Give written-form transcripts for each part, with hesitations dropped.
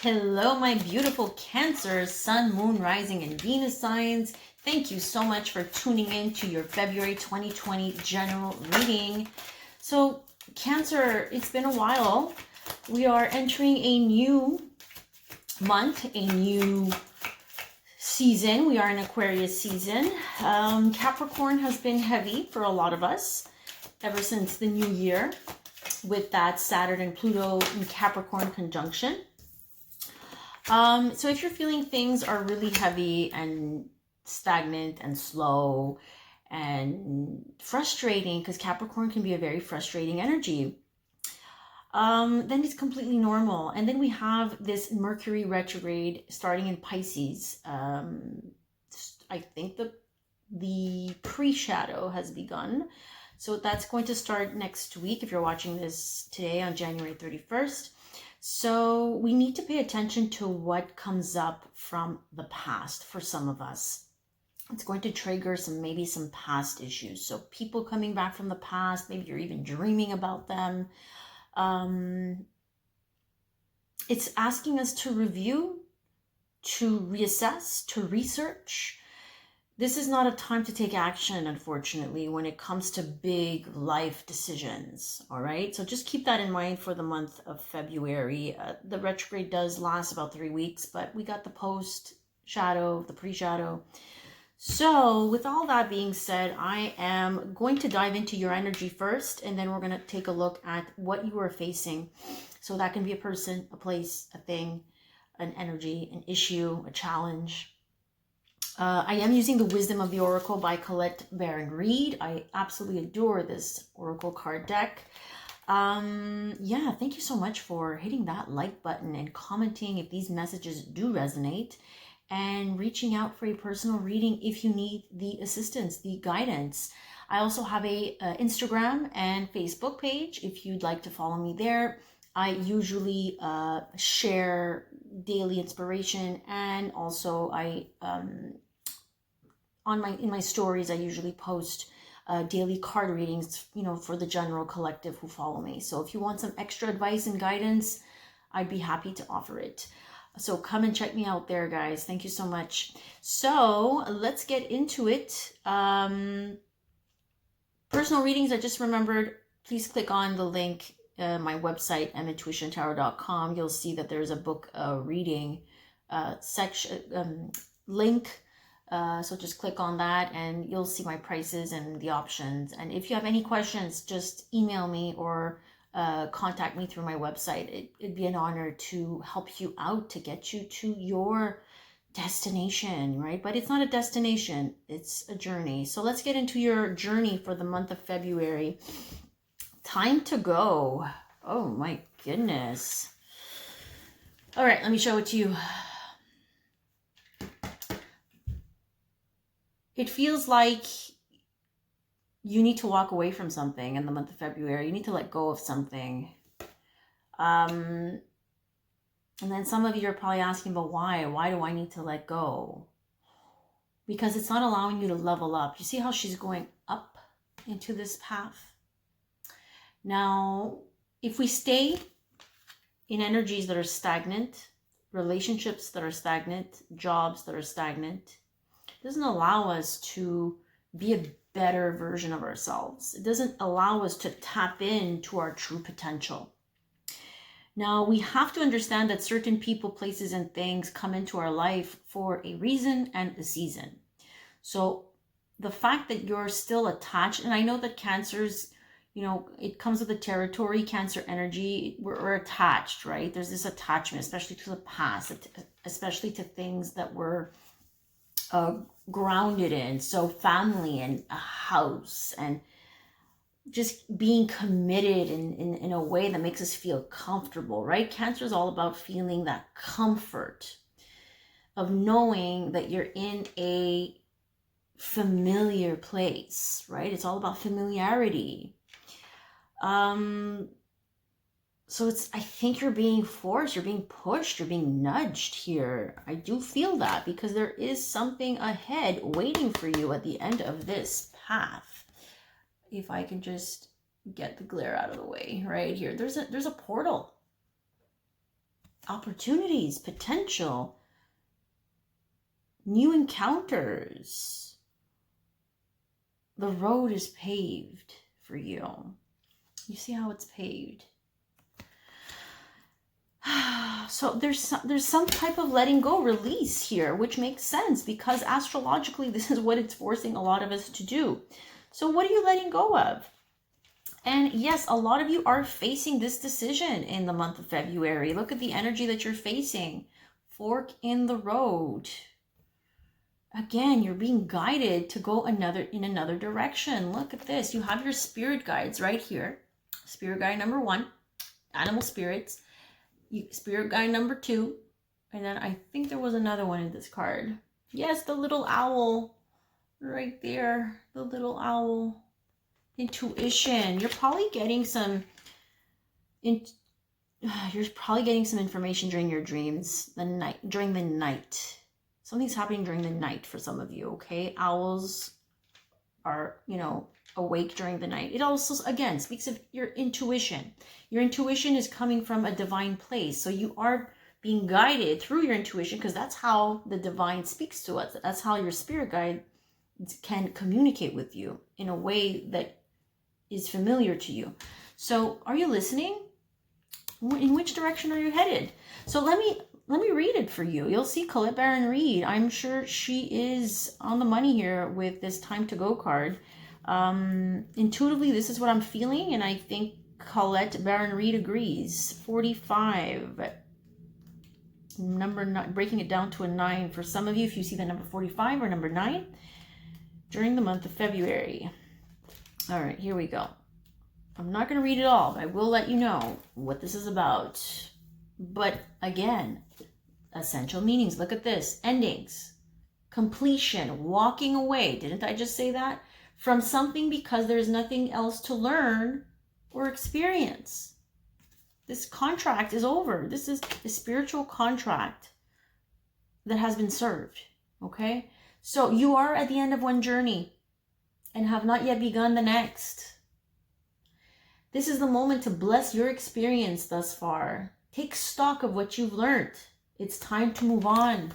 Hello, my beautiful Cancer, Sun, Moon, Rising, and Venus signs. Thank you so much for tuning in to your February 2020 general reading. So, Cancer, it's been a while. We are entering a new month, a new season. We are in Aquarius season. Capricorn has been heavy for a lot of us ever since the new year with that Saturn and Pluto in Capricorn conjunction. So if you're feeling things are really heavy and stagnant and slow and frustrating, because Capricorn can be a very frustrating energy, then it's completely normal. And then we have this Mercury retrograde starting in Pisces. I think the pre-shadow has begun. So that's going to start next week if you're watching this today on January 31st. So we need to pay attention to what comes up from the past for some of us. It's going to trigger maybe some past issues. So people coming back from the past, maybe you're even dreaming about them. It's asking us to review, to reassess, to research. This is not a time to take action, unfortunately, when it comes to big life decisions, all right? So just keep that in mind for the month of February. The retrograde does last about 3 weeks, but we got the post-shadow, the pre-shadow. So with all that being said, I am going to dive into your energy first, and then we're going to take a look at what you are facing. So that can be a person, a place, a thing, an energy, an issue, a challenge. I am using the Wisdom of the Oracle by Colette Baron-Reid. I absolutely adore this Oracle card deck. Yeah, thank you so much for hitting that like button and commenting if these messages do resonate, and reaching out for a personal reading if you need the assistance, the guidance. I also have a Instagram and Facebook page if you'd like to follow me there. I usually share daily inspiration, and also in my stories I usually post daily card readings, for the general collective who follow me. So if you want some extra advice and guidance, I'd be happy to offer it. So come and check me out there, guys. Thank you so much. So let's get into it. Personal readings, I just remembered, please click on the link, my website, mintuitiontarot.com. You'll see that there's a book reading section link. So just click on that and you'll see my prices and the options. And if you have any questions, just email me or contact me through my website. It'd be an honor to help you out, to get you to your destination, right? But it's not a destination, it's a journey. So let's get into your journey for the month of February. Time to go. Oh my goodness. All right, let me show it to you. It feels like you need to walk away from something in the month of February. You need to let go of something. And then some of you are probably asking, but why? Why do I need to let go? Because it's not allowing you to level up. You see how she's going up into this path? Now, if we stay in energies that are stagnant, relationships that are stagnant, jobs that are stagnant, it doesn't allow us to be a better version of ourselves. It doesn't allow us to tap into our true potential. Now, we have to understand that certain people, places, and things come into our life for a reason and a season. So the fact that you're still attached, and I know that Cancers, it comes with the territory, Cancer energy, we're attached, right? There's this attachment, especially to the past, especially to things that were grounded in. So family and a house and just being committed in a way that makes us feel comfortable, right? Cancer is all about feeling that comfort of knowing that you're in a familiar place, right? It's all about familiarity. So I think you're being forced, you're being pushed, you're being nudged here. I do feel that, because there is something ahead waiting for you at the end of this path. If I can just get the glare out of the way right here. There's a portal. opportunities, potential, new encounters. The road is paved for you. You see how it's paved? So there's some type of letting go, release here, which makes sense because astrologically this is what it's forcing a lot of us to do. So what are you letting go of? And yes, a lot of you are facing this decision in the month of February. Look at the energy that you're facing. Fork in the road. Again, you're being guided to go in another direction. Look at this. You have your spirit guides right here. Spirit guide number 1, animal spirits. Spirit guide number 2. And then I think there was another one in this card. Yes, the little owl right there. The little owl. Intuition. You're probably getting some information during your dreams, during the night. Something's happening during the night for some of you, okay? Owls are, awake during the night. It also, again, speaks of your intuition. Your intuition is coming from a divine place. So you are being guided through your intuition because that's how the divine speaks to us. That's how your spirit guide can communicate with you in a way that is familiar to you. So are you listening? In which direction are you headed? So let me read it for you. You'll see Colette Baron Reed. I'm sure she is on the money here with this time to go card. Intuitively, this is what I'm feeling, and I think Colette Baron Reed agrees. 45. Number 9, breaking it down to a 9 for some of you if you see the number 45 or number 9 during the month of February. All right, here we go. I'm not going to read it all, but I will let you know what this is about. But again, essential meanings. Look at this. Endings. Completion. Walking away. Didn't I just say that? From something because there's nothing else to learn or experience. This contract is over. This is a spiritual contract that has been served. Okay? So you are at the end of one journey and have not yet begun the next. This is the moment to bless your experience thus far. Take stock of what you've learned. It's time to move on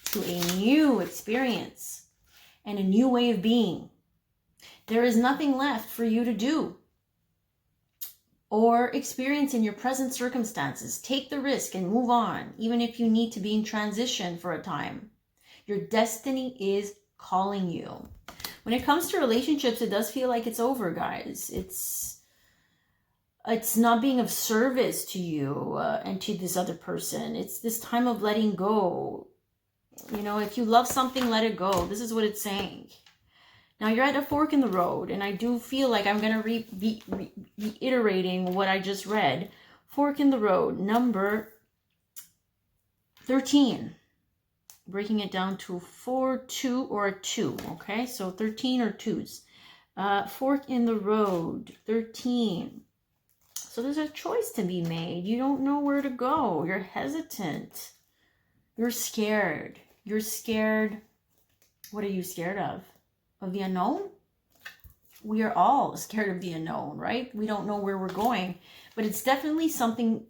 to a new experience and a new way of being. There is nothing left for you to do or experience in your present circumstances. Take the risk and move on, even if you need to be in transition for a time. Your destiny is calling you. When it comes to relationships, it does feel like it's over, guys. It's not being of service to you and to this other person. It's this time of letting go. If you love something, let it go. This is what it's saying. Now you're at a fork in the road, and I do feel like I'm going to be reiterating what I just read. Fork in the road, number 13. Breaking it down to 4, 2, or a 2. Okay, so 13 or 2s. Fork in the road, 13. So there's a choice to be made. You don't know where to go. You're hesitant. You're scared. You're scared. What are you scared of? Of the unknown? We are all scared of the unknown, right? We don't know where we're going, but it's definitely something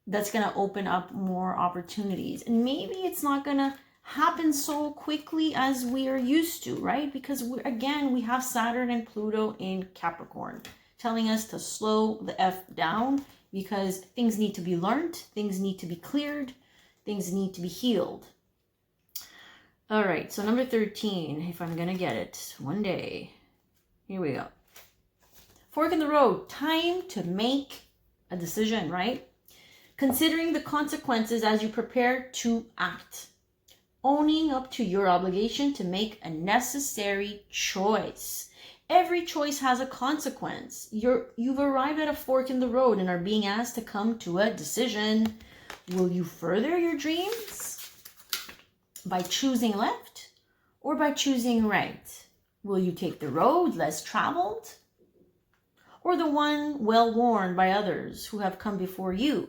that's going to open up more opportunities. And maybe it's not going to happen so quickly as we are used to, right? Because we have Saturn and Pluto in Capricorn telling us to slow the F down because things need to be learned, things need to be cleared, things need to be healed. All right, so number 13, if I'm going to get it one day. Here we go. Fork in the road, time to make a decision, right? Considering the consequences as you prepare to act. Owning up to your obligation to make a necessary choice. Every choice has a consequence. You've arrived at a fork in the road and are being asked to come to a decision. Will you further your dreams by choosing left or by choosing right? Will you take the road less traveled or the one well worn by others who have come before you?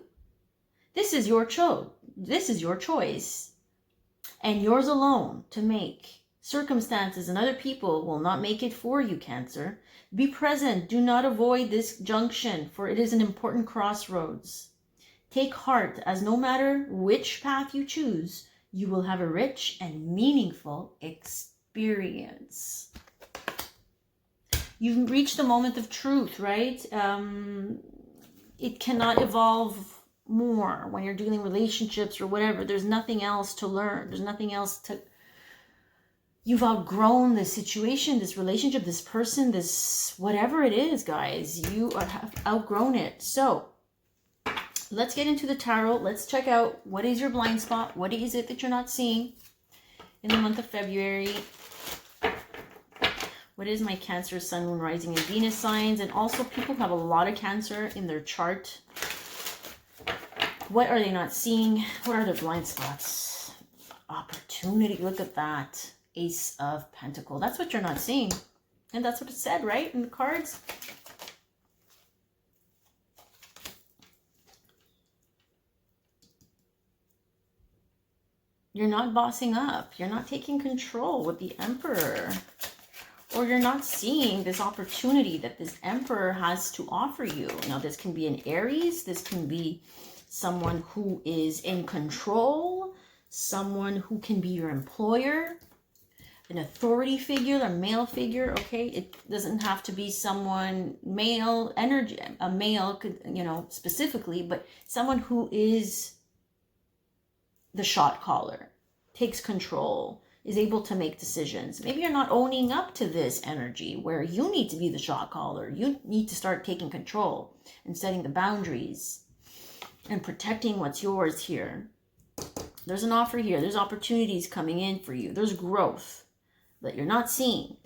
This is your choice and yours alone to make. Circumstances and other people will not make it for you, Cancer. Be present. Do not avoid this junction, for it is an important crossroads. Take heart, as no matter which path you choose, you will have a rich and meaningful experience. You've reached the moment of truth, right? It cannot evolve more when you're dealing relationships or whatever. There's nothing else to learn. There's nothing else to... You've outgrown this situation, this relationship, this person, this whatever it is, guys. You have outgrown it. So let's get into the tarot. Let's check out what is your blind spot. What is it that you're not seeing in the month of February? What is my Cancer, Sun, Moon, Rising, and Venus signs? And also people have a lot of Cancer in their chart. What are they not seeing? What are their blind spots? Opportunity. Look at that. Ace of Pentacles. That's what you're not seeing. And that's what it said, right? In the cards. You're not bossing up. You're not taking control with the Emperor. Or you're not seeing this opportunity that this Emperor has to offer you. Now, this can be an Aries. This can be someone who is in control. Someone who can be your employer. An authority figure, a male figure, okay? It doesn't have to be someone male, energy, a male, you know, specifically, but someone who is the shot caller, takes control, is able to make decisions. Maybe you're not owning up to this energy where you need to be the shot caller. You need to start taking control and setting the boundaries and protecting what's yours here. There's an offer here. There's opportunities coming in for you. There's growth that you're not seeing.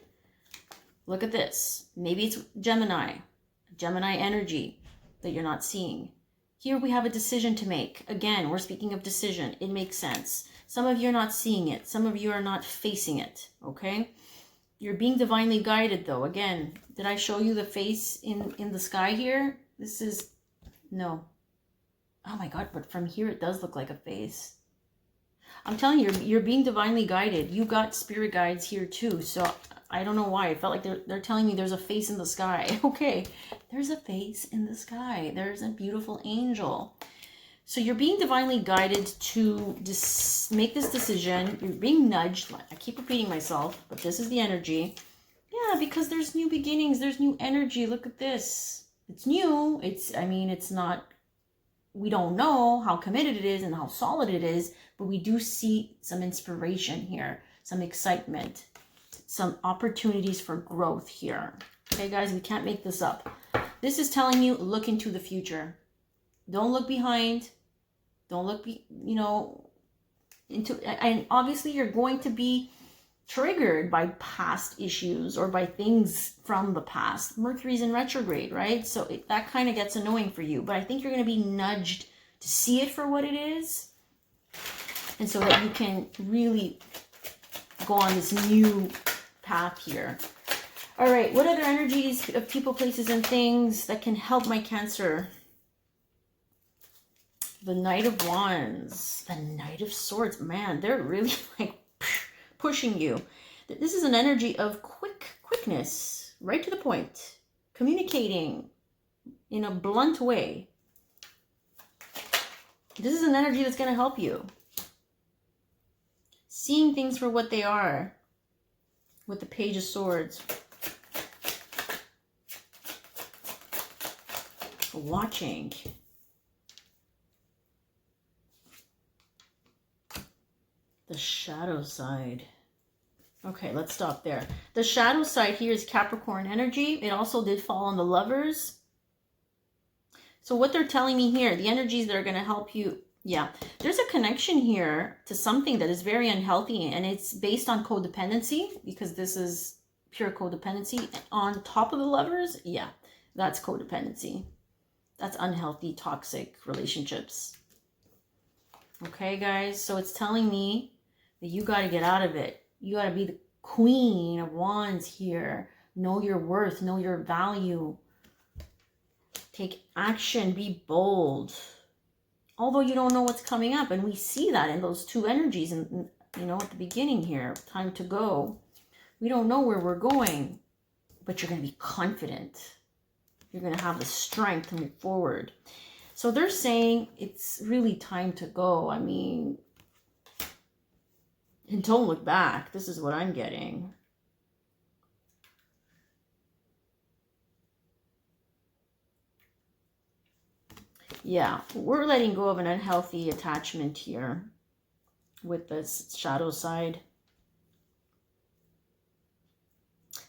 Look at this. Maybe it's Gemini energy that you're not seeing. Here we have a decision to make. Again, we're speaking of decision. It makes sense. Some of you are not seeing it. Some of you are not facing it, okay? You're being divinely guided, though. Again, did I show you the face in the sky here? This is, no. Oh my God, but from here it does look like a face. I'm telling you, you're being divinely guided. You got spirit guides here too. So I don't know why. I felt like they're telling me there's a face in the sky. Okay, there's a face in the sky. There's a beautiful angel. So you're being divinely guided to make this decision. You're being nudged. I keep repeating myself, but this is the energy. Yeah, because there's new beginnings. There's new energy. Look at this. It's new. It's not... We don't know how committed it is and how solid it is, but we do see some inspiration here, some excitement, some opportunities for growth here. Okay, guys, we can't make this up. This is telling you, look into the future. Don't look behind. Don't look, and obviously you're going to be triggered by past issues or by things from the past. Mercury's in retrograde, right? So that kind of gets annoying for you. But I think you're going to be nudged to see it for what it is. And so that you can really go on this new path here. All right, what other energies of people, places, and things that can help my Cancer? The Knight of Wands, the Knight of Swords. Man, they're really like pushing you. This is an energy of quickness, right to the point, communicating in a blunt way. This is an energy that's going to help you. Seeing things for what they are with the Page of Swords. Watching. The shadow side. Okay, let's stop there. The shadow side here is Capricorn energy. It also did fall on the Lovers. So what they're telling me here, the energies that are going to help you, yeah, there's a connection here to something that is very unhealthy, and it's based on codependency, because this is pure codependency. On top of the Lovers, yeah, that's codependency. That's unhealthy, toxic relationships. Okay, guys, so it's telling me that you got to get out of it. You got to be the Queen of Wands here. Know your worth, know your value. Take action, be bold. Although you don't know what's coming up, and we see that in those two energies, and at the beginning here, time to go. We don't know where we're going, but you're going to be confident. You're going to have the strength to move forward. So they're saying it's really time to go. I mean, and don't look back. This is what I'm getting. Yeah, we're letting go of an unhealthy attachment here with this shadow side.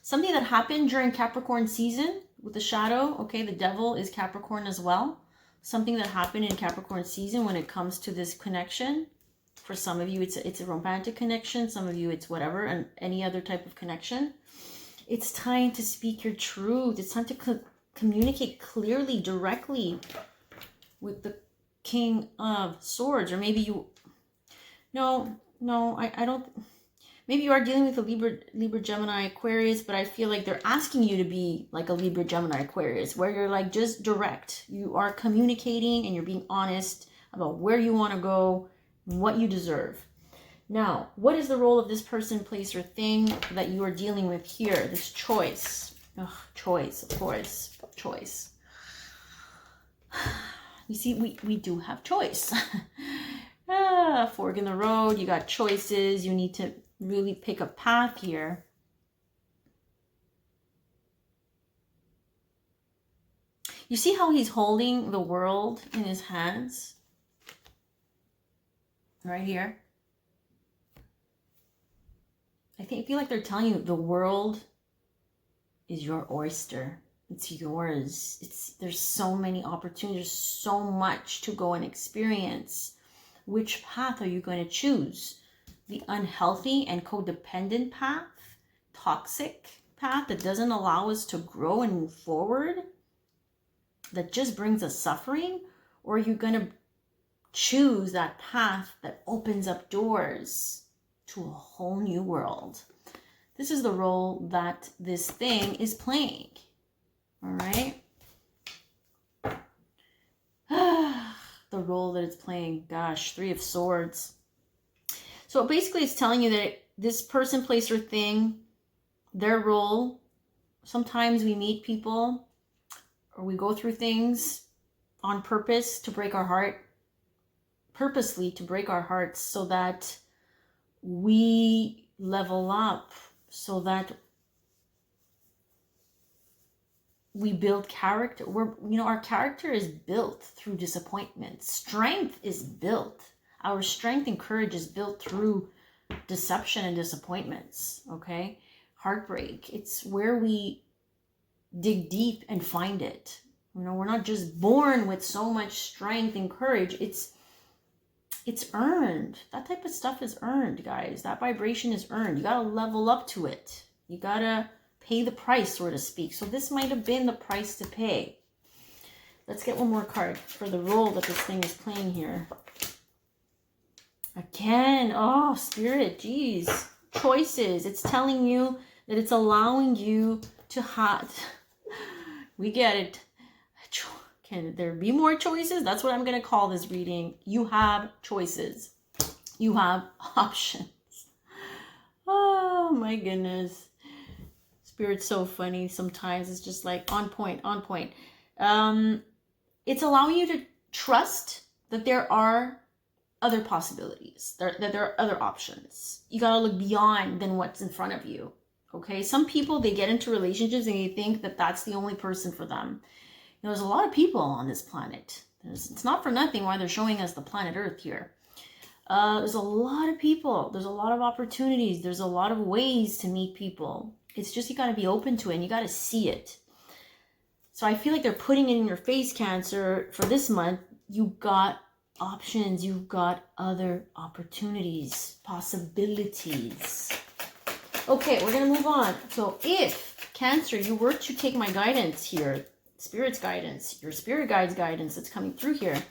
Something that happened during Capricorn season with the shadow. Okay, the devil is Capricorn as well. Something that happened in Capricorn season when it comes to this connection. For some of you, it's a romantic connection. Some of you, it's whatever, and any other type of connection. It's time to speak your truth. It's time to communicate clearly, directly with the King of Swords. Or maybe you... No, I don't... Maybe you are dealing with a Libra, Gemini, Aquarius, but I feel like they're asking you to be like a Libra, Gemini, Aquarius, where you're like just direct. You are communicating and you're being honest about where you want to go, what you deserve. Now, what is the role of this person, place, or thing that you are dealing with here? This choice. Ugh, choice, of course. Choice. You see, we do have choice. Fork in the road. You got choices. You need to really pick a path here. You see how he's holding the world in his hands? Right here. I feel like they're telling you the world is your oyster. It's yours. There's so many opportunities, so much to go and experience. Which path are you going to choose? The unhealthy and codependent path, toxic path that doesn't allow us to grow and move forward, that just brings us suffering? Or are you going to choose that path that opens up doors to a whole new world? This is the role that this thing is playing. All right? The role that it's playing. Gosh, Three of Swords. So basically it's telling you that this person, place, or thing, their role, sometimes we meet people or we go through things on purpose to break our heart, purposely to break our hearts so that we level up, so that we build character. Our character is built through disappointment. Strength is built. Our strength and courage is built through deception and disappointments, okay? Heartbreak. It's where we dig deep and find it. We're not just born with so much strength and courage. It's earned. That type of stuff is earned, guys. That vibration is earned. You got to level up to it. You got to pay the price, so to speak. So this might have been the price to pay. Let's get one more card for the role that this thing is playing here. Again, oh, Spirit, geez. Choices. It's telling you that it's allowing you to have... We get it. Can there be more choices? That's what I'm going to call this reading. You have choices. You have options. Oh, my goodness. Spirit's so funny sometimes. It's just like on point, on point. It's allowing you to trust that there are other possibilities, that there are other options. You got to look beyond than what's in front of you. Okay, some people, they get into relationships and they think that that's the only person for them. There's a lot of people on this planet. It's not for nothing why they're showing us the planet Earth here. There's a lot of people. There's a lot of opportunities. There's a lot of ways to meet people. It's just you got to be open to it and you got to see it. So I feel like they're putting it in your face, Cancer, for this month. You got options. You've got other opportunities, possibilities. Okay, we're going to move on. So if, Cancer, you were to take my guidance here, Spirit's guidance, your spirit guide's guidance that's coming through here,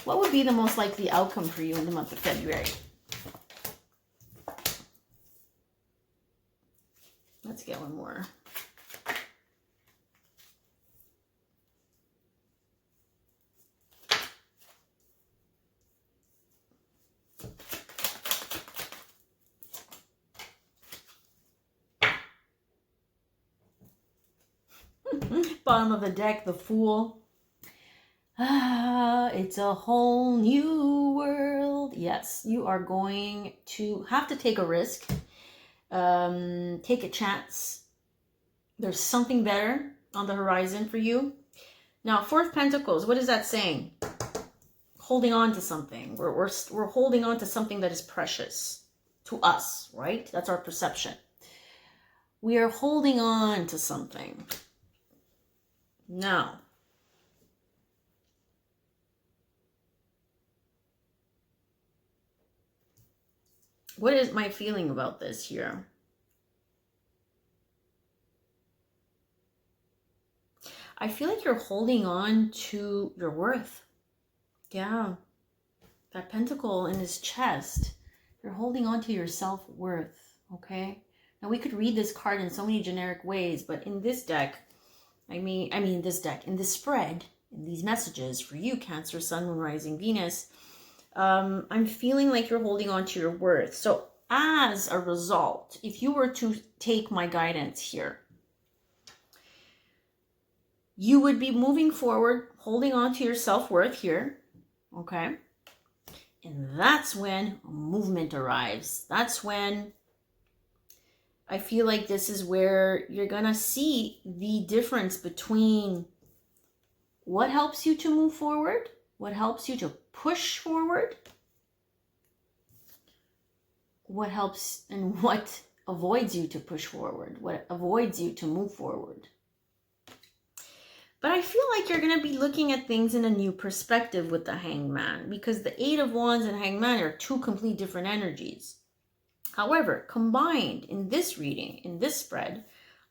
what would be the most likely outcome for you in the month of February? Let's get one more. Bottom of the deck, the Fool. It's a whole new world. Yes, you are going to have to take a risk, take a chance. There's something better on the horizon for you. Now, Four of Pentacles, what is that saying? Holding on to something. We're holding on to something that is precious to us, right? That's our perception. We are holding on to something. Now, what is my feeling about this here? I feel like you're holding on to your worth. Yeah. That pentacle in his chest. You're holding on to your self-worth. Okay. Now we could read this card in so many generic ways, but in this deck, in this spread, in these messages for you, Cancer, Sun, Moon, Rising, Venus, I'm feeling like you're holding on to your worth. So as a result, if you were to take my guidance here, you would be moving forward, holding on to your self-worth here, okay? And that's when movement arrives. That's when I feel like this is where you're gonna see the difference between what helps you to move forward, what helps you to push forward, what helps and what avoids you to push forward, what avoids you to move forward. But I feel like you're going to be looking at things in a new perspective with the Hangman, because the Eight of Wands and Hangman are two complete different energies. However, combined in this reading, in this spread,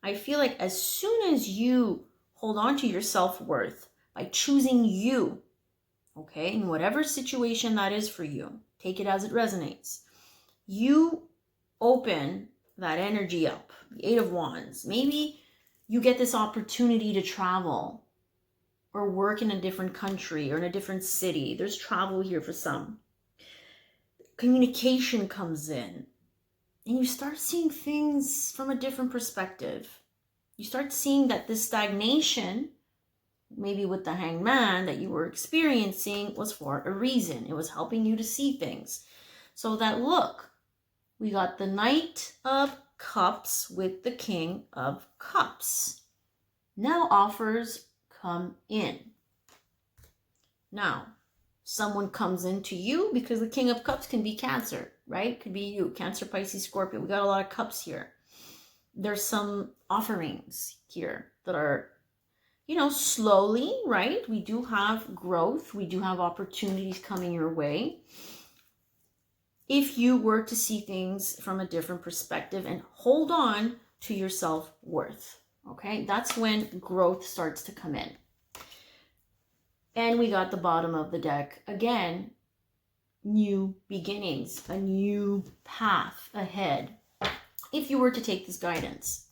I feel like as soon as you hold on to your self-worth by choosing you, okay, in whatever situation that is for you, take it as it resonates, you open that energy up, the Eight of Wands. Maybe you get this opportunity to travel or work in a different country or in a different city. There's travel here for some. Communication comes in and you start seeing things from a different perspective. You start seeing that this stagnation, maybe with the Hangman that you were experiencing, was for a reason. It was helping you to see things. So that, look, we got the Knight of Cups with the King of Cups. Now offers come in. Now, someone comes into you, because the King of Cups can be Cancer, right? Could be you, Cancer, Pisces, Scorpio. We got a lot of cups here. There's some offerings here that are, slowly, right? We do have growth. We do have opportunities coming your way. If you were to see things from a different perspective and hold on to your self-worth, okay? That's when growth starts to come in. And we got the bottom of the deck. Again, new beginnings, a new path ahead, if you were to take this guidance.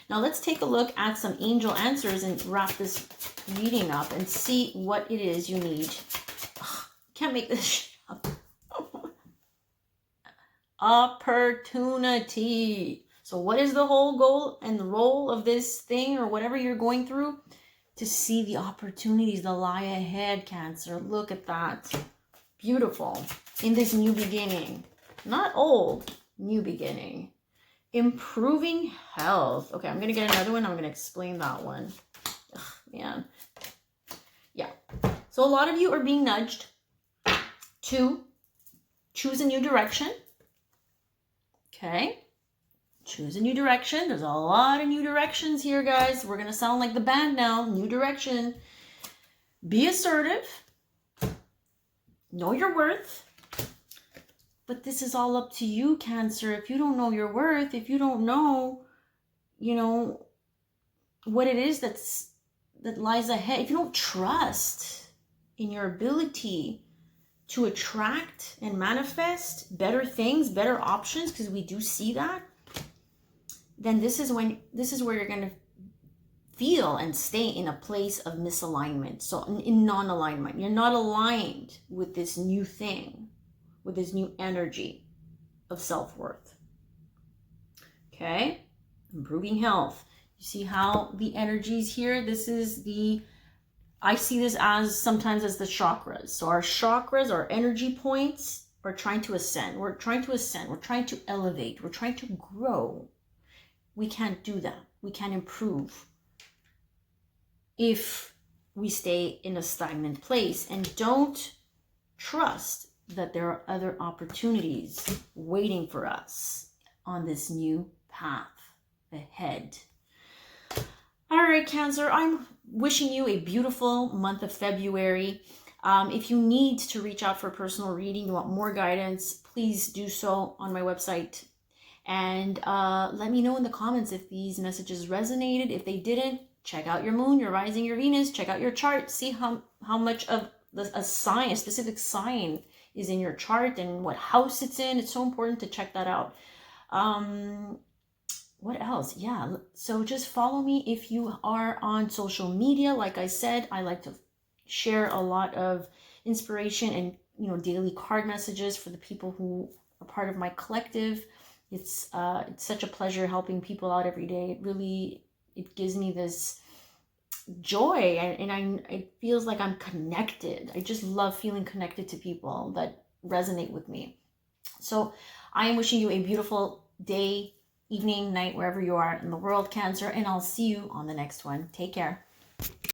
Now let's take a look at some angel answers and wrap this reading up and see what it is you need. Can't make this shit up. Opportunity. So what is the whole goal and the role of this thing or whatever you're going through? To see the opportunities that lie ahead, Cancer. Look at that. Beautiful. In this new beginning. Not old. New beginning. Improving health. Okay, I'm going to get another one. I'm going to explain that one. Ugh, man. Yeah. So a lot of you are being nudged to choose a new direction. Okay. Choose a new direction. There's a lot of new directions here, guys. We're going to sound like the band now. New direction. Be assertive. Know your worth. But this is all up to you, Cancer. If you don't know your worth, if you don't know, what it is that lies ahead, if you don't trust in your ability to attract and manifest better things, better options, because we do see that, then this is where you're going to feel and stay in a place of misalignment. So in non-alignment, you're not aligned with this new thing, with this new energy of self-worth. Okay, improving health. You see how the energies here, this is the I see this as sometimes as the chakras. So our chakras, our energy points, are trying to ascend. We're trying to ascend. We're trying to elevate. We're trying to grow. We can't do that. We can't improve if we stay in a stagnant place and don't trust that there are other opportunities waiting for us on this new path ahead. All right, Cancer, I'm wishing you a beautiful month of February. If you need to reach out for a personal reading, you want more guidance, please do so on my website. And let me know in the comments if these messages resonated. If they didn't, check out your moon, your rising, your Venus, check out your chart, see how much of a sign, a specific sign is in your chart and what house it's in. It's so important to check that out. What else? Yeah, so just follow me if you are on social media. Like I said, I like to share a lot of inspiration and daily card messages for the people who are part of my collective. It's such a pleasure helping people out every day. It gives me this joy, and it feels like I'm connected. I just love feeling connected to people that resonate with me. So I am wishing you a beautiful day, evening, night, wherever you are in the world, Cancer, and I'll see you on the next one. Take care.